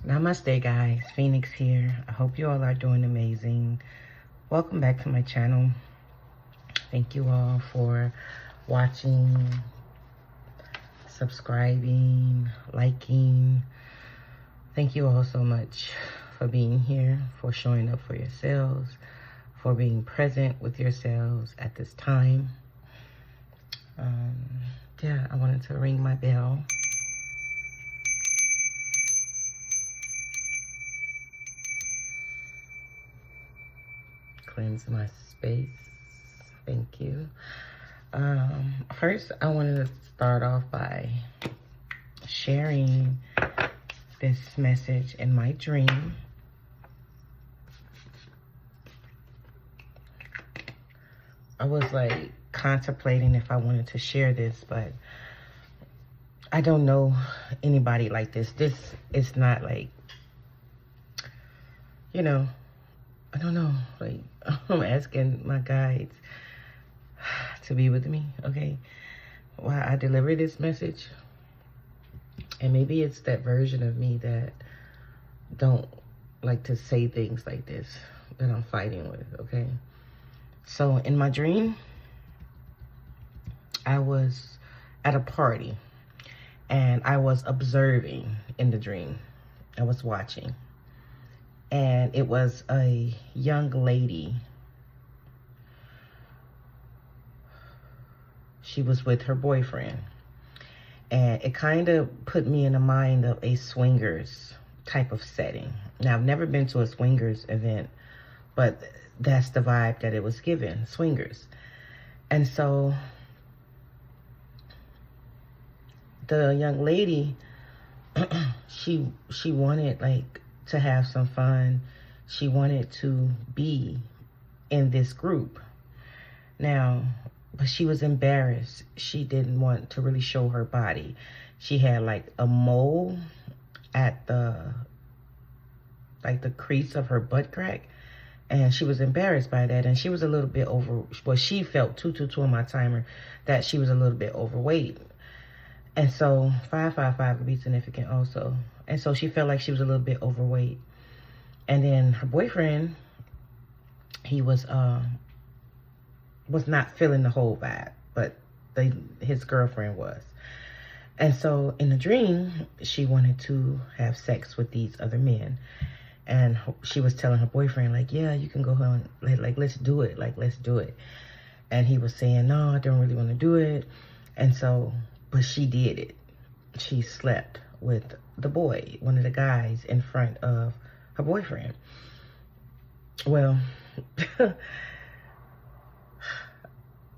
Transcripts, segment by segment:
Namaste guys, Phoenix here. I hope you all are doing amazing. Welcome back to my channel. Thank you all for watching, subscribing, liking. Thank you all so much for being here, for showing up for yourselves, for being present with yourselves at this time. Yeah, I wanted to ring my bell. Cleanse my space. Thank you. First, I wanted to start off by sharing this message in my dream. I was like contemplating if I wanted to share this, but I don't know anybody like this. This is not like, you know, I don't know. Like, I'm asking my guides to be with me, okay? While I deliver this message. And maybe it's that version of me that don't like to say things like this that I'm fighting with, okay? So in my dream, I was at a party and I was observing in the dream. I was watching. And it was a young lady. She was with her boyfriend. And it kind of put me in the mind of a swingers type of setting. Now, I've never been to a swingers event, but that's the vibe that it was given, swingers. And so the young lady, she wanted like to have some fun. She wanted to be in this group. Now, but she was embarrassed. She didn't want to really show her body. She had like a mole at the crease of her butt crack. And she was embarrassed by that. And she was a little bit well, she felt 222 on my timer that she was a little bit overweight. And so 555 would be significant also. And so she felt like she was a little bit overweight. And then her boyfriend, he was not feeling the whole vibe, but his girlfriend was. And so in the dream, she wanted to have sex with these other men. And she was telling her boyfriend, like, yeah, you can go home, like, let's do it, like, let's do it. And he was saying, no, I don't really want to do it. And so, but she did it. She slept with the boy, one of the guys, in front of her boyfriend. Well,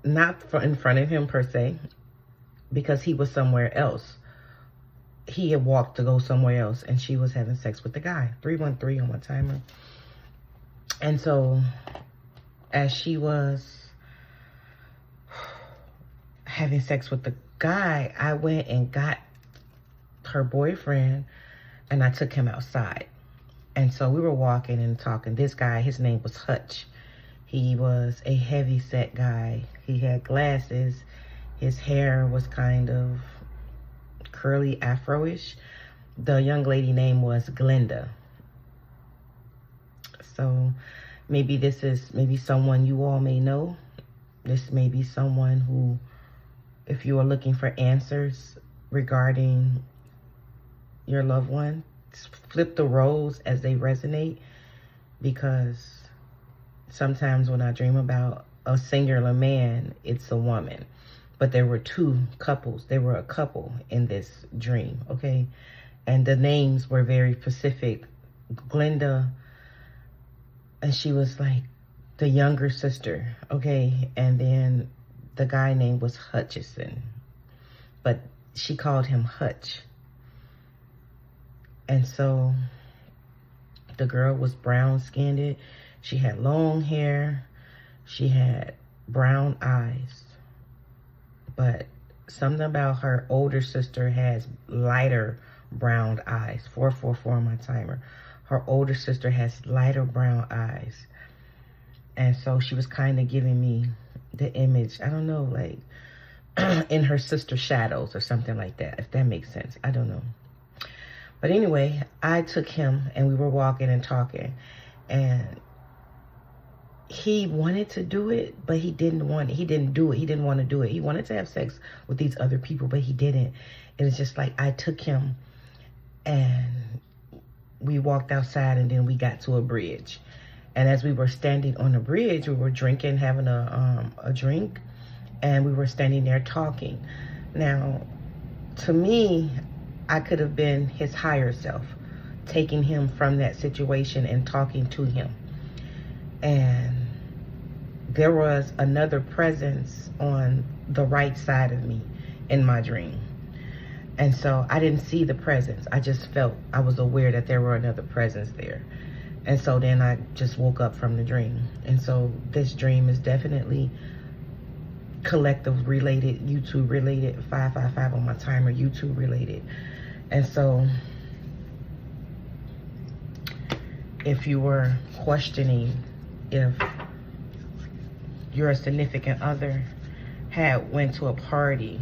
not in front of him per se, because he was somewhere else. He had walked to go somewhere else, and she was having sex with the guy. 313 on my timer. And so, as she was having sex with the guy, I went and got her boyfriend, and I took him outside. And so we were walking and talking. This guy, his name was Hutch. He was a heavy-set guy. He had glasses. His hair was kind of curly afro-ish. The young lady name was Glenda. So maybe this is someone you all may know. This may be someone who, if you are looking for answers regarding your loved one, flip the roles as they resonate, because sometimes when I dream about a singular man, it's a woman. But there were two couples. There were a couple in this dream, okay? And the names were very specific. Glenda, and she was like the younger sister, okay? And then the guy name was Hutchison, but she called him Hutch. And so the girl was brown-skinned. She had long hair. She had brown eyes. But something about her older sister has lighter brown eyes. 444 on my timer. Her older sister has lighter brown eyes. And so she was kind of giving me the image, I don't know, like in her sister's shadows or something like that, if that makes sense. I don't know. But anyway, I took him and we were walking and talking, and he wanted to do it, but he didn't want it. He didn't do it. He didn't want to do it. He wanted to have sex with these other people, but he didn't. And it's just like, I took him and we walked outside, and then we got to a bridge. And as we were standing on the bridge, we were drinking, having a drink, and we were standing there talking. Now, to me, I could have been his higher self, taking him from that situation and talking to him. And there was another presence on the right side of me in my dream. And so I didn't see the presence. I just felt, I was aware that there were another presence there. And so then I just woke up from the dream. And so this dream is definitely collective related, YouTube related, 555 on my timer, YouTube related. And so if you were questioning if your significant other had went to a party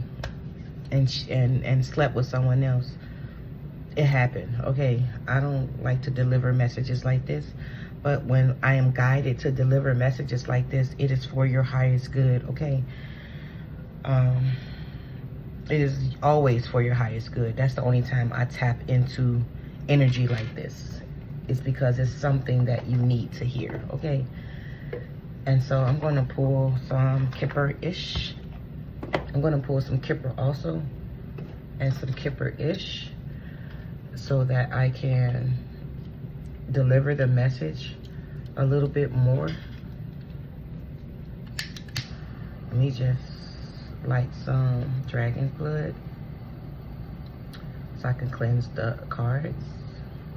and slept with someone else, it happened. Okay, I don't like to deliver messages like this, but when I am guided to deliver messages like this, it is for your highest good. Okay, it is always for your highest good. That's the only time I tap into energy like this. It's because it's something that you need to hear. Okay. And so I'm going to pull some Kipper-ish. I'm going to pull some Kipper also, and some Kipper-ish, so that I can deliver the message a little bit more. Let me just light some dragon blood so I can cleanse the cards.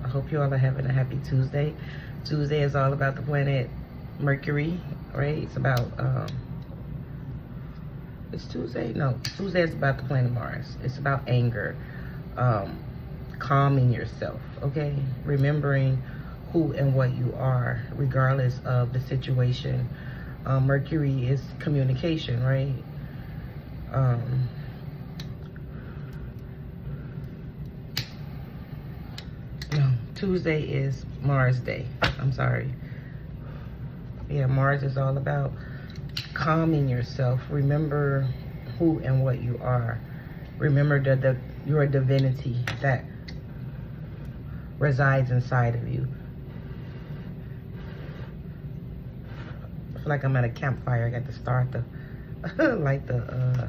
I hope you all are having a happy Tuesday. Tuesday is all about the planet Mercury, right? It's about, it's Tuesday? No, Tuesday is about the planet Mars. It's about anger, calming yourself, okay? Remembering who and what you are, regardless of the situation. Mercury is communication, right? No, Tuesday is Mars Day. I'm sorry. Yeah, Mars is all about calming yourself. Remember who and what you are. Remember that you're a divinity that resides inside of you. I feel like I'm at a campfire. I got to start the like the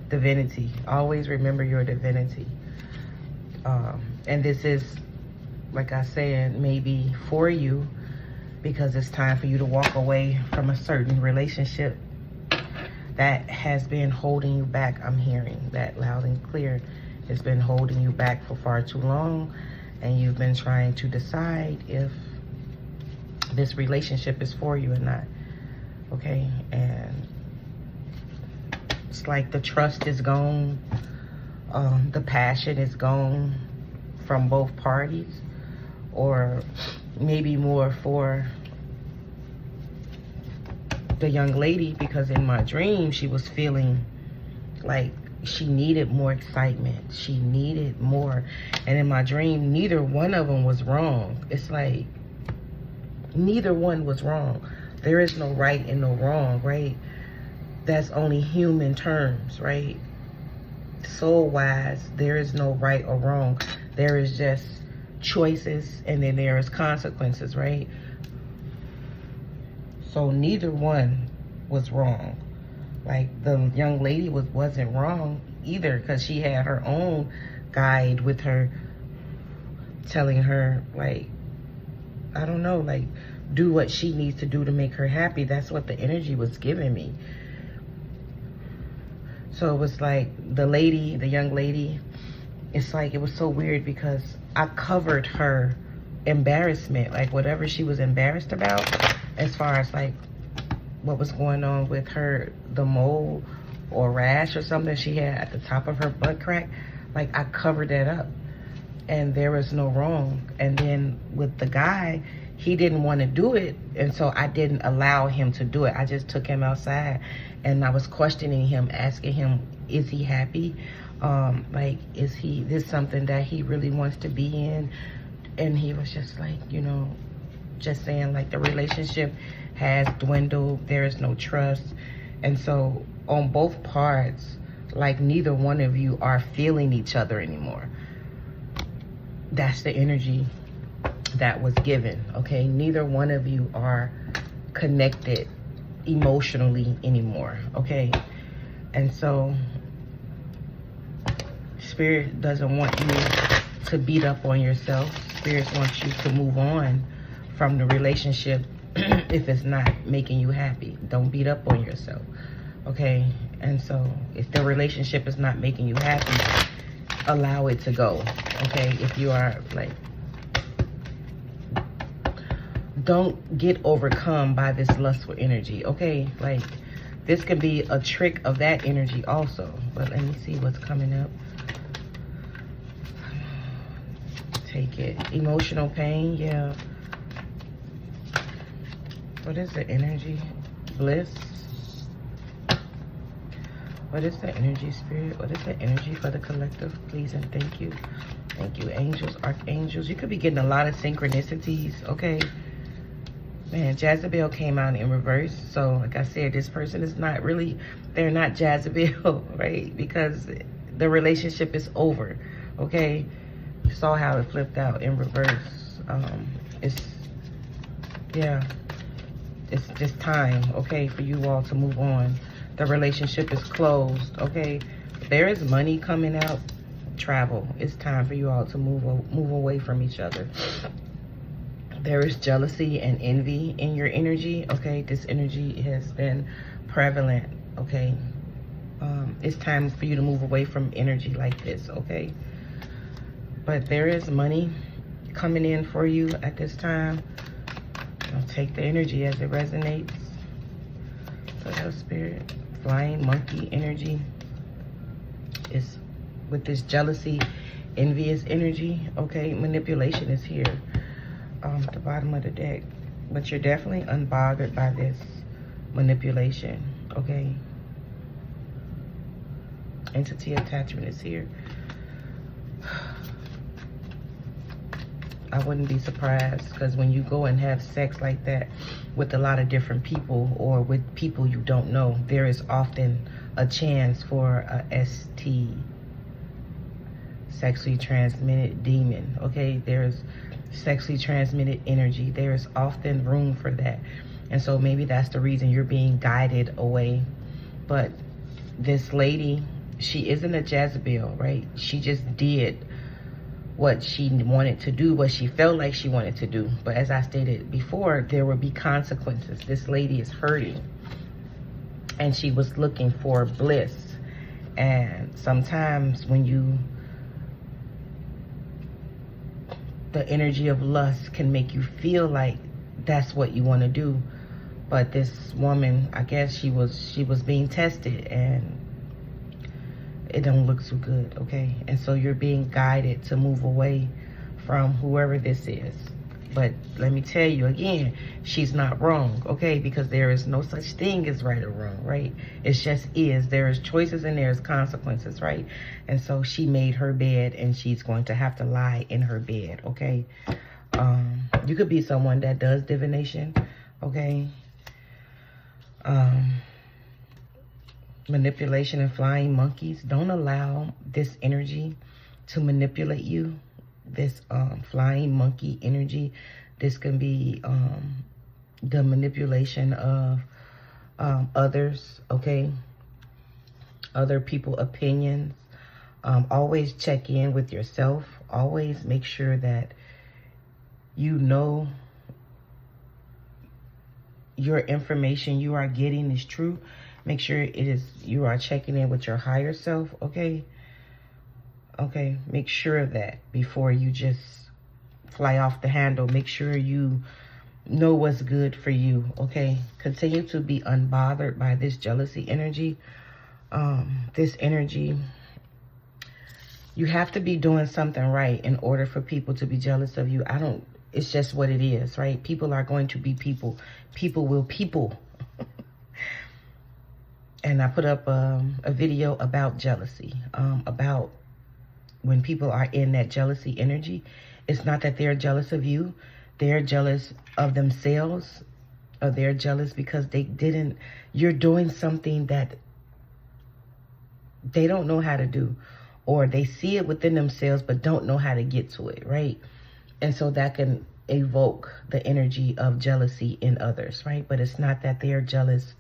divinity. Always remember your divinity. And this is, like I said, maybe for you, because it's time for you to walk away from a certain relationship that has been holding you back. I'm hearing that loud and clear. It's been holding you back for far too long, and you've been trying to decide if this relationship is for you or not. Okay, and it's like the trust is gone, the passion is gone from both parties, or maybe more for the young lady, because in my dream she was feeling like she needed more excitement, she needed more, and in my dream neither one of them was wrong. It's like neither one was wrong. There is no right and no wrong, right? That's only human terms, right? Soul wise, there is no right or wrong. There is just choices, and then there is consequences, right? So neither one was wrong. Like the young lady wasn't wrong either, because she had her own guide with her, telling her, like, I don't know, like, do what she needs to do to make her happy. That's what the energy was giving me. So it was like the lady, the young lady, it's like it was so weird because I covered her embarrassment, like whatever she was embarrassed about, as far as like what was going on with her, the mole or rash or something she had at the top of her butt crack. Like I covered that up, and there was no wrong. And then with the guy, he didn't want to do it, and so I didn't allow him to do it. I just took him outside, and I was questioning him, asking him, is he happy? Like, is this something that he really wants to be in? And he was just like, you know, just saying like the relationship has dwindled. There is no trust. And so on both parts, like neither one of you are feeling each other anymore. That's the energy that was given, okay? Neither one of you are connected emotionally anymore, okay? And so Spirit doesn't want you to beat up on yourself. Spirit wants you to move on from the relationship if it's not making you happy. Don't beat up on yourself, okay? And so if the relationship is not making you happy, allow it to go, okay? If you are like, don't get overcome by this lustful energy, okay? Like, this can be a trick of that energy also. But let me see what's coming up. Take it. Emotional pain, yeah. What is the energy? Bliss. What is the energy, Spirit? What is the energy for the collective? Please and thank you. Thank you, angels, archangels. You could be getting a lot of synchronicities, okay? Man, Jezebel came out in reverse. So, like I said, this person is not really, they're not Jezebel, right? Because the relationship is over, okay? You saw how it flipped out in reverse. Yeah, it's just time, okay, for you all to move on. The relationship is closed, okay? There is money coming out, travel. It's time for you all to move away from each other. There is jealousy and envy in your energy, okay? This energy has been prevalent, okay? It's time for you to move away from energy like this, okay? But there is money coming in for you at this time. I'll take the energy as it resonates. So that Spirit, flying monkey energy is with this jealousy, envious energy, okay? Manipulation is here at the bottom of the deck. But you're definitely unbothered by this manipulation, okay? Entity attachment is here. I wouldn't be surprised, because when you go and have sex like that with a lot of different people or with people you don't know, there is often a chance for a ST, sexually transmitted demon, okay? There's sexually transmitted energy. There's often room for that. And so maybe that's the reason you're being guided away. But this lady, she isn't a Jezebel, right? She just did what she wanted to do, what she felt like she wanted to do. But as I stated before, there will be consequences. This lady is hurting, and she was looking for bliss. And sometimes when the energy of lust can make you feel like that's what you want to do. But this woman, I guess she was being tested, and it don't look so good, okay? And so you're being guided to move away from whoever this is. But let me tell you again, she's not wrong, okay? Because there is no such thing as right or wrong, right? It just is. There is choices and there's consequences, right? And so she made her bed, and she's going to have to lie in her bed, okay? You could be someone that does divination, okay? Manipulation and flying monkeys. Don't allow this energy to manipulate you. This flying monkey energy. This can be the manipulation of others, okay? Other people's opinions. Always check in with yourself. Always make sure that you know your information you are getting is true. Make sure you are checking in with your higher self, okay? Okay, make sure of that before you just fly off the handle. Make sure you know what's good for you, okay? Continue to be unbothered by this jealousy energy. This energy, you have to be doing something right in order for people to be jealous of you. It's just what it is, right? People are going to be people. People will people. And I put up a video about jealousy, about when people are in that jealousy energy. It's not that they're jealous of you. They're jealous of themselves, or they're jealous because you're doing something that they don't know how to do, or they see it within themselves but don't know how to get to it, right? And so that can evoke the energy of jealousy in others, right? But it's not that they're jealous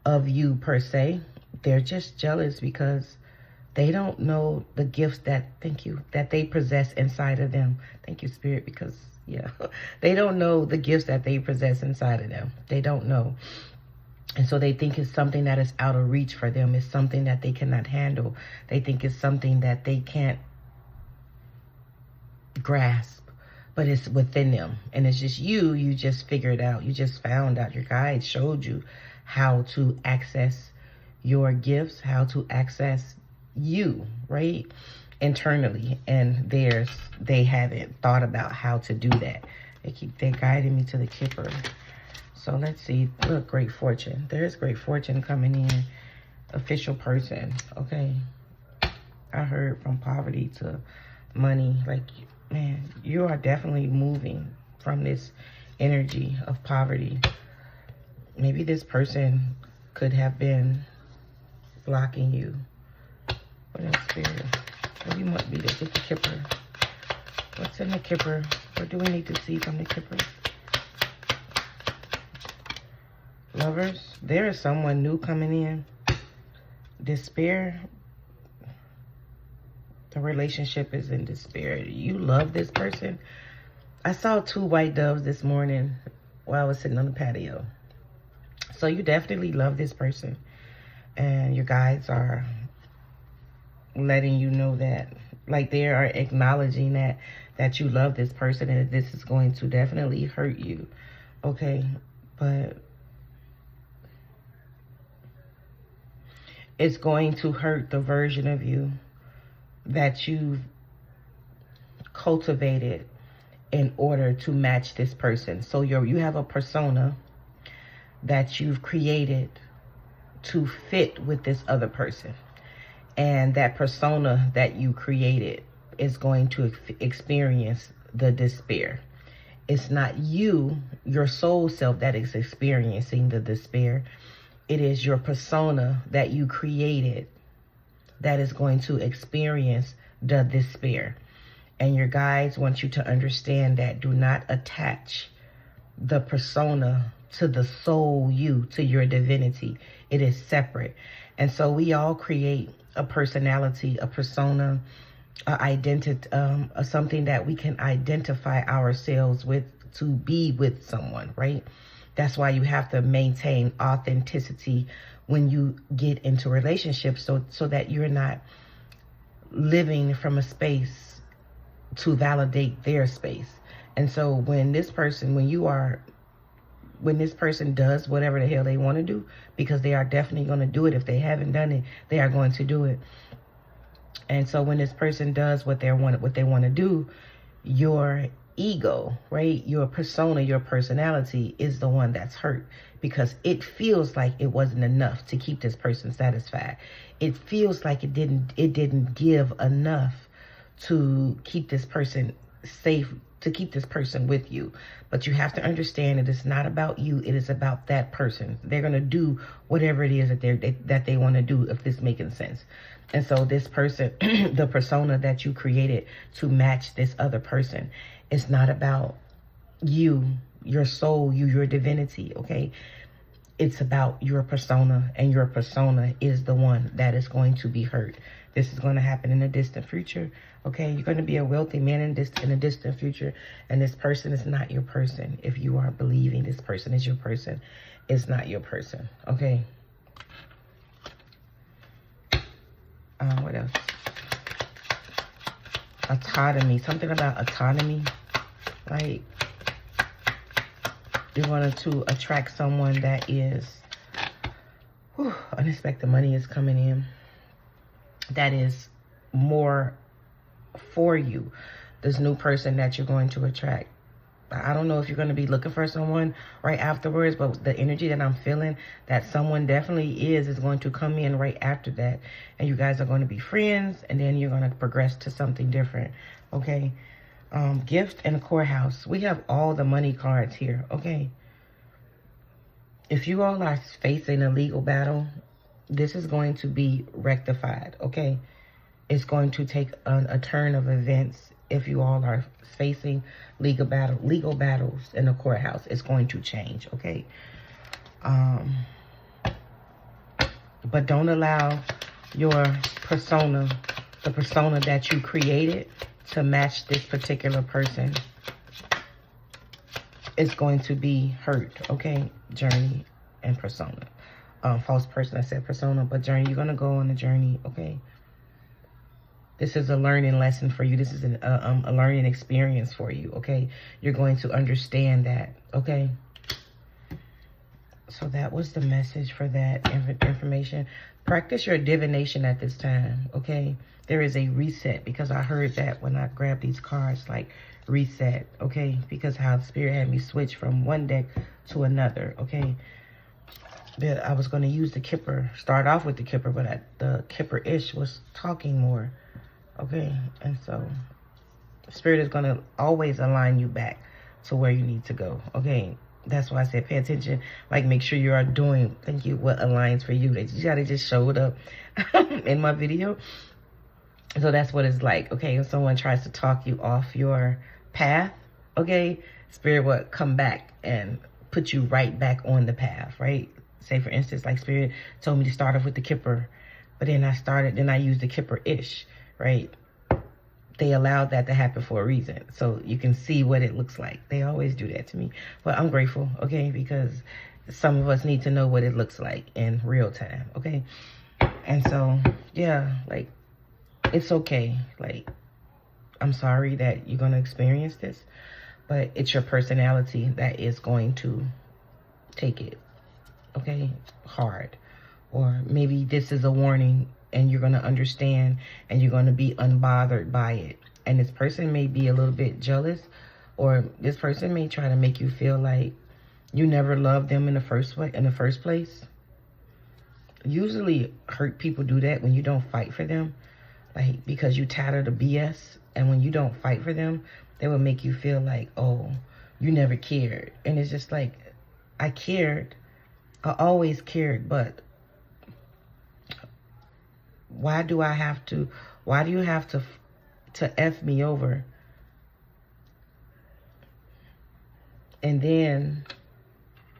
of you per se. They're just jealous because they don't know the gifts that they possess inside of them. Thank you, Spirit, because they don't know the gifts that they possess inside of them. They don't know. And so they think it's something that is out of reach for them. It's something that they cannot handle. They think it's something that they can't grasp, but it's within them. And it's just you just figured out. You just found out. Your guide showed you how to access your gifts, how to access you, right? Internally. And they haven't thought about how to do that. They're guiding me to the Kipper. So let's see. Look, great fortune. There's great fortune coming in. Official person. Okay. I heard from poverty to money. Like, man, you are definitely moving from this energy of poverty. Maybe this person could have been blocking you. What else, Spirit? What do you want me to get the Kipper? What's in the Kipper? What do we need to see from the Kipper? Lovers, there is someone new coming in. Despair. The relationship is in despair. You love this person. I saw 2 white doves this morning while I was sitting on the patio. So you definitely love this person. And your guides are letting you know that. Like, they are acknowledging that you love this person and that this is going to definitely hurt you. Okay? But it's going to hurt the version of you that you've cultivated in order to match this person. So you have a persona that you've created to fit with this other person. And that persona that you created is going to experience the despair. It's not you, your soul self, that is experiencing the despair. It is your persona that you created that is going to experience the despair. And your guides want you to understand that. Do not attach the persona to the soul you, to your divinity. It is separate. And so we all create a personality, a persona, identity, something that we can identify ourselves with to be with someone, right? That's why you have to maintain authenticity when you get into relationships, so that you're not living from a space to validate their space. And so when this person does whatever the hell they want to do, because they are definitely going to do it. If they haven't done it, they are going to do it. And so when this person does what they want to do, your ego, right? Your persona, your personality is the one that's hurt, because it feels like it wasn't enough to keep this person satisfied. It feels like it didn't give enough to keep this person safe, to keep this person with you. But you have to understand that it's not about you. It is about that person. They're going to do whatever it is that they want to do, if this making sense. And so this person, the persona that you created to match this other person, it's not about you, your soul, your divinity, okay? It's about your persona, and your persona is the one that is going to be hurt. This is going to happen in the distant future, okay? You're going to be a wealthy man in the distant future, and this person is not your person. If you are believing this person is your person, it's not your person, okay? What else? Autonomy. Something about autonomy. Like, you wanted to attract someone that is, unexpected money is coming in, that is more for you. This new person that you're going to attract, I don't know if you're going to be looking for someone right afterwards, but the energy that I'm feeling, that someone definitely is going to come in right after that. And you guys are going to be friends, and then you're going to progress to something different, okay? Gift and the courthouse. We have all the money cards here, okay? If you all are facing a legal battle, this is going to be rectified, okay? It's going to take a turn of events. If you all are facing legal battles in the courthouse, it's going to change, okay? But don't allow your persona, the persona that you created, to match this particular person. It's going to be hurt, okay? Journey and persona. False person, I said persona, but journey, you're going to go on a journey, okay? This is a learning lesson for you. This is a learning experience for you, okay? You're going to understand that, okay? So that was the message for that information. Practice your divination at this time, okay? There is a reset, because I heard that when I grabbed these cards, like reset, okay? Because how the Spirit had me switch from one deck to another, okay? But I was going to use the Kipper, start off with the Kipper, but the Kipper-ish was talking more. Okay, and so Spirit is going to always align you back to where you need to go. Okay, that's why I said pay attention. Like, make sure you are doing, thank you, what aligns for you. You got to just show it up in my video. So that's what it's like. Okay, if someone tries to talk you off your path, okay, Spirit will come back and put you right back on the path, right? Say, for instance, like Spirit told me to start off with the Kipper, but then I used the Kipper-ish. Right? They allowed that to happen for a reason. So you can see what it looks like. They always do that to me. But I'm grateful, okay? Because some of us need to know what it looks like in real time, okay? And so, yeah, like, it's okay. Like, I'm sorry that you're going to experience this. But it's your personality that is going to take it, okay? Hard. Or maybe this is a warning, and you're going to understand, and you're going to be unbothered by it. And this person may be a little bit jealous, or this person may try to make you feel like you never loved them in the first place. Usually hurt people do that when you don't fight for them, like, because you tired of the BS. And when you don't fight for them, they will make you feel like, oh, you never cared. And it's just like, I cared. I always cared, but why do you have to F me over? And then,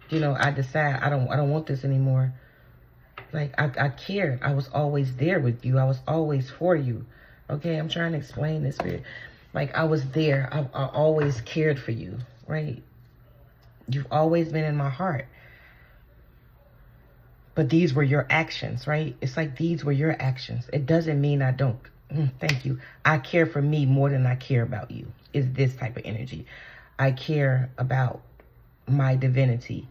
you know, I decide I don't want this anymore. Like, I cared. I was always there with you. I was always for you. Okay, I'm trying to explain this. Like, I was there. I always cared for you, right? You've always been in my heart. But these were your actions, right? It's like these were your actions. It doesn't mean I don't. Thank you. I care for me more than I care about you. Is this type of energy. I care about my divinity.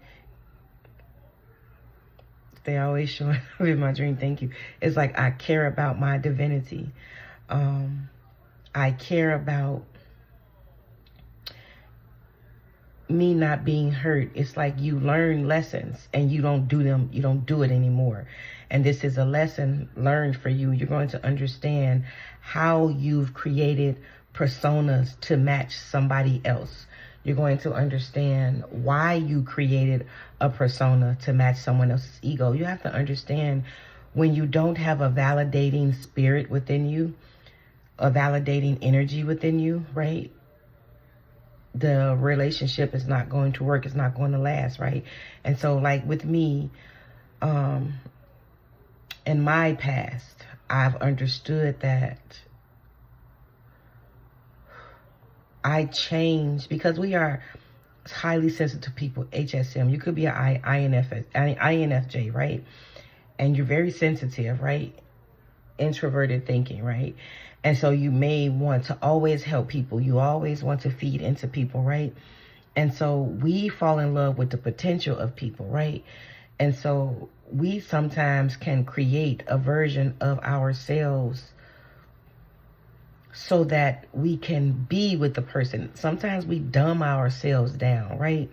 They always show up in my dream. Thank you. It's like I care about my divinity. I care about me not being hurt. It's like you learn lessons and you don't do them. You don't do it anymore. And this is a lesson learned for you. You're going to understand how you've created personas to match somebody else. You're going to understand why you created a persona to match someone else's ego. You have to understand, when you don't have a validating spirit within you, a validating energy within you, right? The relationship is not going to work. It's not going to last, right? And so, like with me, in my past, I've understood that I changed, because we are highly sensitive people, HSM. You could be an INFJ, right? And you're very sensitive, right? Introverted thinking, right? And so you may want to always help people. You always want to feed into people, right? And so we fall in love with the potential of people, right? And so we sometimes can create a version of ourselves so that we can be with the person. Sometimes we dumb ourselves down, right?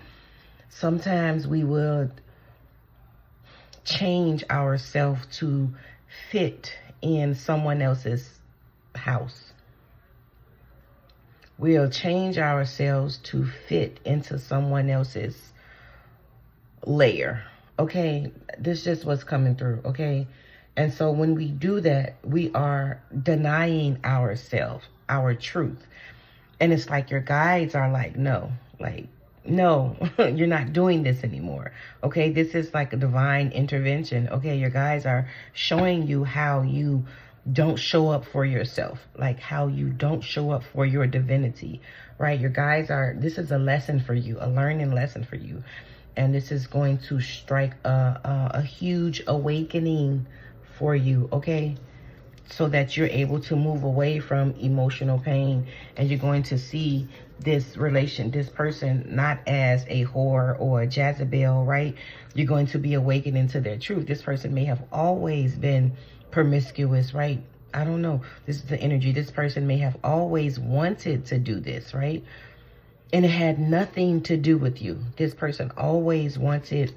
Sometimes we will change ourselves to fit in someone else's house. We'll change ourselves to fit into someone else's layer. Okay, this is just what's coming through. Okay, and so when we do that, we are denying ourselves, our truth. And it's like your guides are like, no, you're not doing this anymore. Okay, this is like a divine intervention. Okay, your guides are showing you how you don't show up for yourself, like how you don't show up for your divinity, right? Your guides are, this is a lesson for you, a learning lesson for you. And this is going to strike a huge awakening for you, okay? So that you're able to move away from emotional pain, and you're going to see this person not as a whore or a Jezebel, right? You're going to be awakening to their truth. This person may have always been promiscuous, right? I don't know. This is the energy. This person may have always wanted to do this, right? And it had nothing to do with you. This person always wanted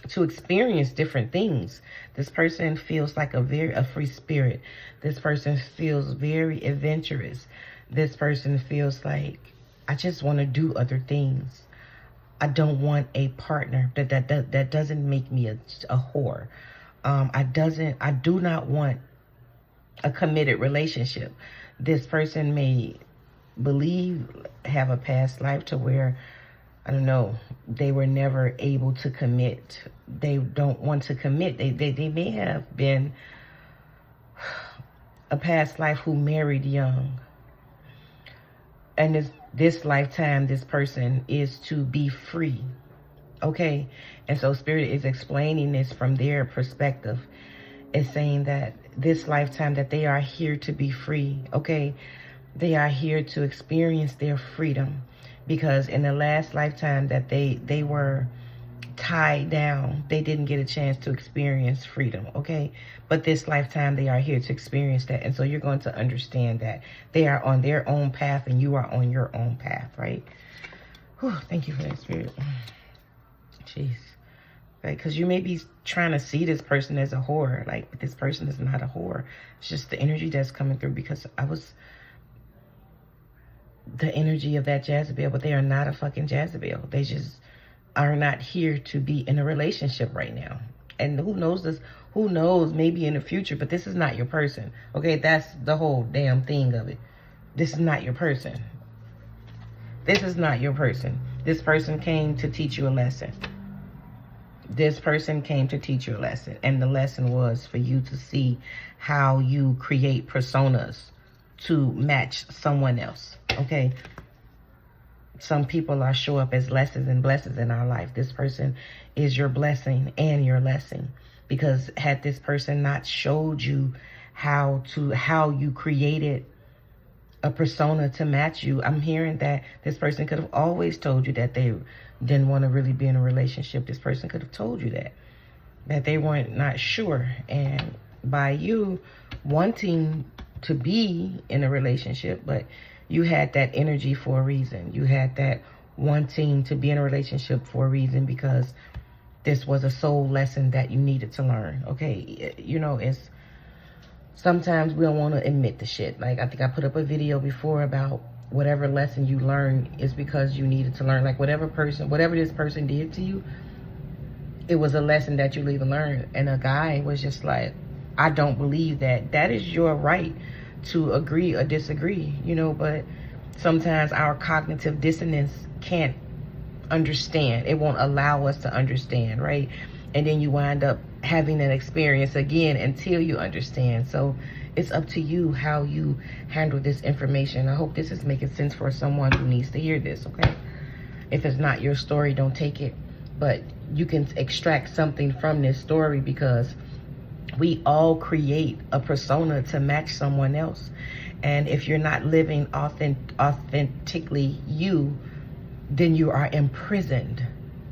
to experience different things. This person feels like a free spirit. This person feels very adventurous. This person feels like, I just want to do other things. I don't want a partner that doesn't make me a whore. I do not want a committed relationship. This person may have a past life to where, I don't know, they were never able to commit. They don't want to commit. They may have been a past life who married young. And this lifetime, this person is to be free. Okay? And so Spirit is explaining this from their perspective. It's saying that this lifetime that they are here to be free. Okay? They are here to experience their freedom. Because in the last lifetime that they were tied down, they didn't get a chance to experience freedom, okay? But this lifetime, they are here to experience that. And so you're going to understand that they are on their own path and you are on your own path, right? Whew, thank you for that, Spirit. Jeez. Right? Because you may be trying to see this person as a whore. Like, but this person is not a whore. It's just the energy that's coming through, because the energy of that Jezebel, but they are not a fucking Jezebel. They just are not here to be in a relationship right now. And who knows, maybe in the future, but this is not your person. Okay, that's the whole damn thing of it. This is not your person. This is not your person. This person came to teach you a lesson. This person came to teach you a lesson. And the lesson was for you to see how you create personas to match someone else. Okay, some people are show up as lessons and blessings in our life. This person is your blessing and your lesson, because had this person not showed you how you created a persona to match you, I'm hearing that this person could have always told you that they didn't want to really be in a relationship. This person could have told you that they weren't not sure, and by you wanting to be in a relationship, but you had that energy for a reason. You had that wanting to be in a relationship for a reason, because this was a soul lesson that you needed to learn. Okay, you know, it's sometimes we don't want to admit the shit. Like, I think I put up a video before about whatever lesson you learned is because you needed to learn. Like, whatever this person did to you, it was a lesson that you need to learn. And a guy was just like, I don't believe that. That is your right to agree or disagree, you know, but sometimes our cognitive dissonance can't understand. It won't allow us to understand, right? And then you wind up having that experience again until you understand. So it's up to you how you handle this information. I hope this is making sense for someone who needs to hear this, okay? If it's not your story, don't take it. But you can extract something from this story, because we all create a persona to match someone else. And if you're not living authentically you, then you are imprisoned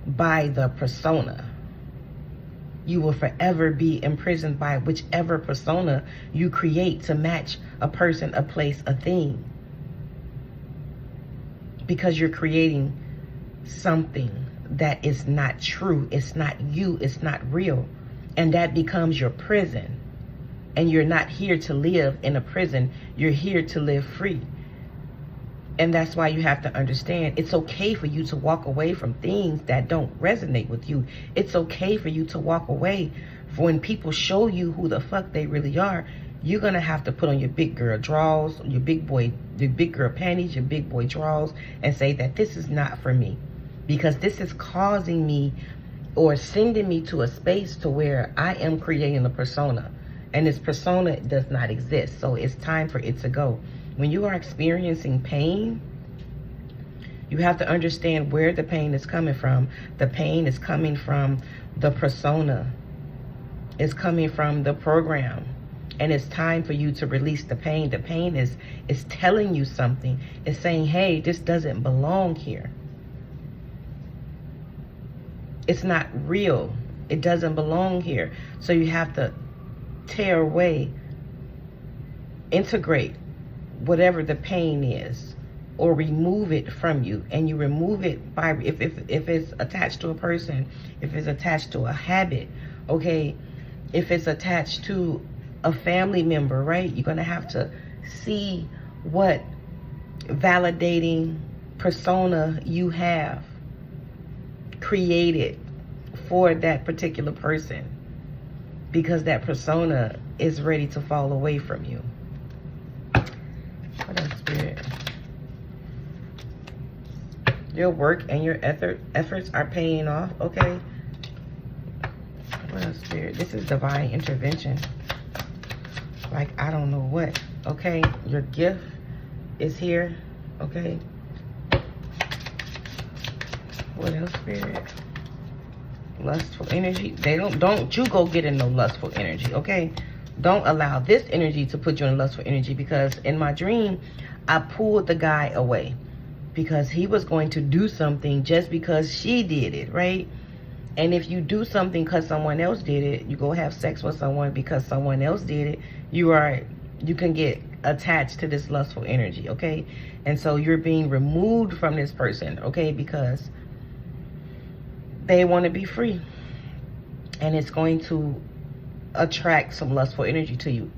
by the persona. you will forever be imprisoned by whichever persona you create to match a person, a place, a thing. Because you're creating something that is not true. It's not you. It's not real. And that becomes your prison. And you're not here to live in a prison. You're here to live free. And that's why you have to understand it's okay for you to walk away from things that don't resonate with you. It's okay for you to walk away for when people show you who the fuck they really are. You're going to have to put on your big girl drawers, your big girl panties, your big boy drawers, and say that this is not for me. Because this is causing me or sending me to a space to where I am creating a persona. And this persona does not exist. So it's time for it to go. When you are experiencing pain, you have to understand where the pain is coming from. The pain is coming from the persona. It's coming from the program. And it's time for you to release the pain. The pain is telling you something. It's saying, hey, this doesn't belong here. It's not real. It doesn't belong here. So you have to tear away, integrate whatever the pain is, or remove it from you. And you remove it by, if it's attached to a person, if it's attached to a habit, okay, if it's attached to a family member, right? You're gonna have to see what validating persona you have created for that particular person, because that persona is ready to fall away from you. What else, Spirit? Your work and your efforts are paying off, okay? What else, Spirit? This is divine intervention. Like, I don't know what, okay? Your gift is here, okay? What else, Spirit? Lustful energy. Don't you go get in no lustful energy, okay? Don't allow this energy to put you in lustful energy, because in my dream, I pulled the guy away because he was going to do something just because she did it, right? And if you do something because someone else did it, you go have sex with someone because someone else did it, you can get attached to this lustful energy, okay? And so you're being removed from this person, okay? Because they want to be free. And it's going to attract some lustful energy to you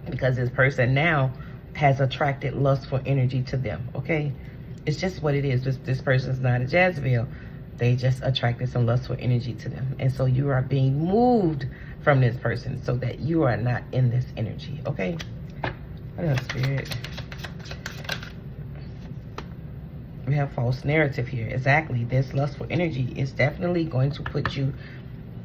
because this person now has attracted lustful energy to them, okay? It's just what it is. This person's not a Jezebel. They just attracted some lustful energy to them. And so you are being moved from this person so that you are not in this energy, okay? What else, Spirit? We have false narrative here. Exactly. This lustful energy is definitely going to put you,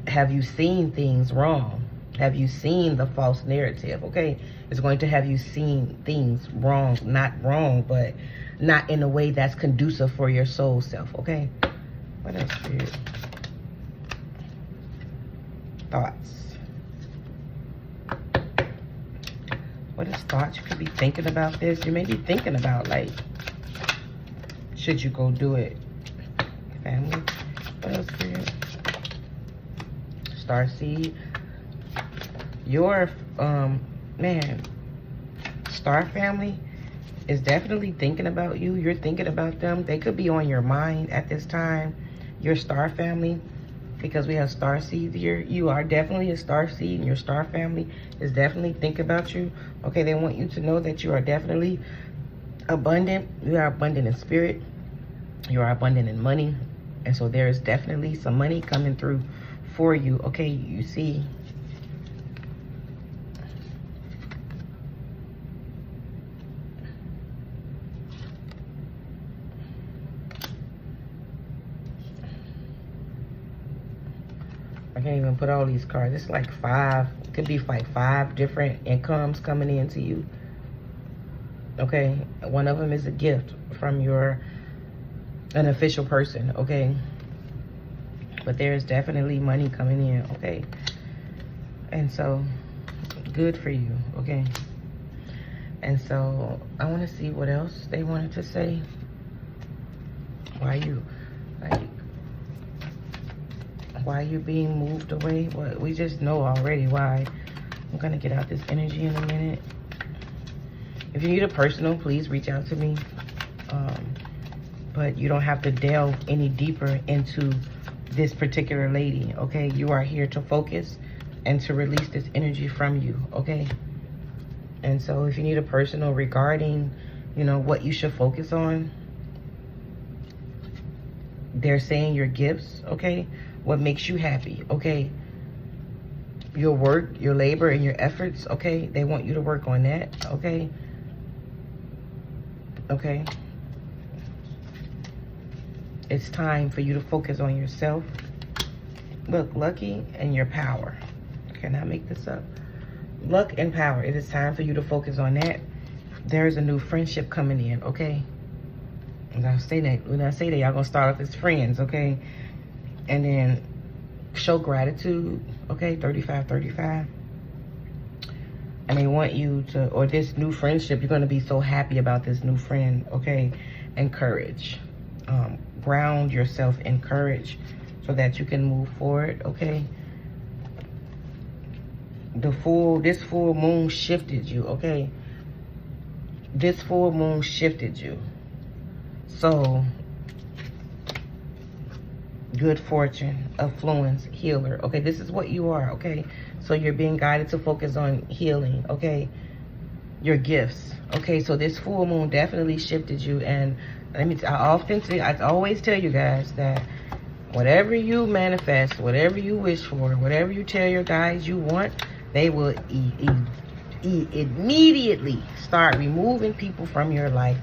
have you seen things wrong? Have you seen the false narrative, okay? It's going to have you seen things wrong, not wrong, but not in a way that's conducive for your soul self, okay? What else, Spirit? Thoughts. What is thoughts? You could be thinking about this. You may be thinking about, like, should you go do it? Family. What else, Spirit? Starseed. Your, Star family is definitely thinking about you. You're thinking about them. They could be on your mind at this time. Your star family, because we have star seeds here. You are definitely a star seed, and your star family is definitely thinking about you. Okay, they want you to know that you are definitely abundant. You are abundant in spirit. You are abundant in money. And so there is definitely some money coming through for you. Okay, you see. I can't even put all these cards. It's like it could be like 5 different incomes coming into you. Okay, one of them is a gift from an official person, okay? But there's definitely money coming in, okay? And so, good for you, okay? And so, I want to see what else they wanted to say. Why you, like, Why you're being moved away? Well, we just know already why. I'm gonna get out this energy in a minute. If you need a personal, please reach out to me. But you don't have to delve any deeper into this particular lady, okay? You are here to focus and to release this energy from you, okay? And so if you need a personal regarding, you know, what you should focus on, they're saying your gifts, okay? What makes you happy, okay? Your work, your labor, and your efforts, okay? They want you to work on that, okay? Okay? It's time for you to focus on yourself. Look, lucky and your power. Can I make this up? Luck and power. It is time for you to focus on that. There is a new friendship coming in, okay? And I say that, when I say that, y'all gonna start off as friends, okay? And then show gratitude, okay? 35. And they want you to, or this new friendship, you're gonna be so happy about this new friend, okay? Encourage. Ground yourself in courage so that you can move forward, okay? This full moon shifted you, okay? This full moon shifted you. So, good fortune, affluence, healer, okay? This is what you are, okay? So you're being guided to focus on healing, okay? Your gifts, okay? So this full moon definitely shifted you, and I always tell you guys that whatever you manifest, whatever you wish for, whatever you tell your guides you want, they will immediately start removing people from your life,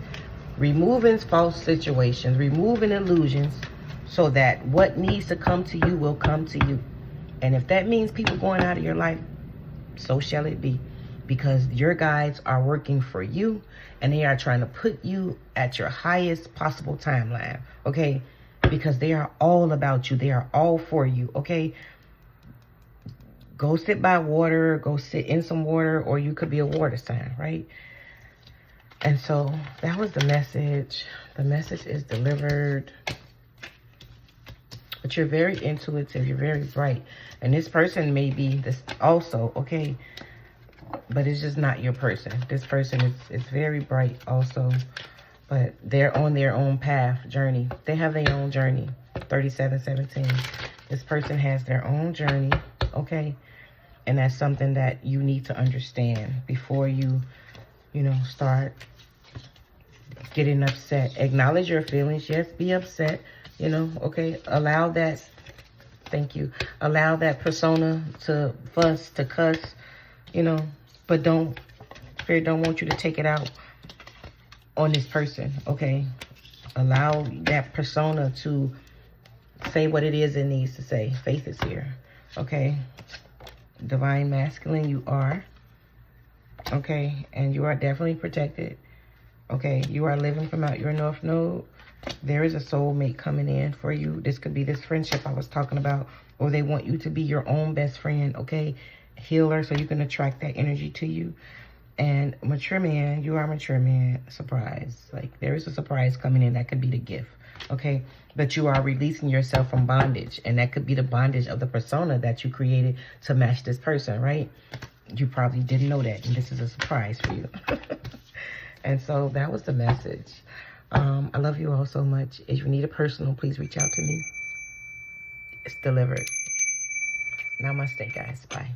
removing false situations, removing illusions, so that what needs to come to you will come to you. And if that means people going out of your life, so shall it be. Because your guides are working for you, and they are trying to put you at your highest possible timeline, okay? Because they are all about you. They are all for you, okay? Go sit by water, go sit in some water, or you could be a water sign, right? And so that was the message. The message is delivered. But you're very intuitive. You're very bright. And this person may be this also, okay? But it's just not your person. This person is very bright also. But they're on their own path, journey. They have their own journey. 3717. This person has their own journey, okay? And that's something that you need to understand before you start getting upset. Acknowledge your feelings. Yes, be upset, okay? Allow that, thank you. Allow that persona to fuss, to cuss, but Spirit don't want you to take it out on this person, okay? Allow that persona to say what it is it needs to say. Faith is here, okay? Divine masculine, you are, okay? And you are definitely protected, okay? You are living from out your north node. There is a soulmate coming in for you. This could be this friendship I was talking about, or they want you to be your own best friend, okay? Healer, so you can attract that energy to you. And mature man, you are mature man. Surprise. Like, there is a surprise coming in. That could be the gift, okay? But you are releasing yourself from bondage, and that could be the bondage of the persona that you created to match this person, right? You probably didn't know that, and this is a surprise for you. And so that was the message. I love you all so much. If you need a personal, please reach out to me. It's delivered. Namaste, guys. Bye.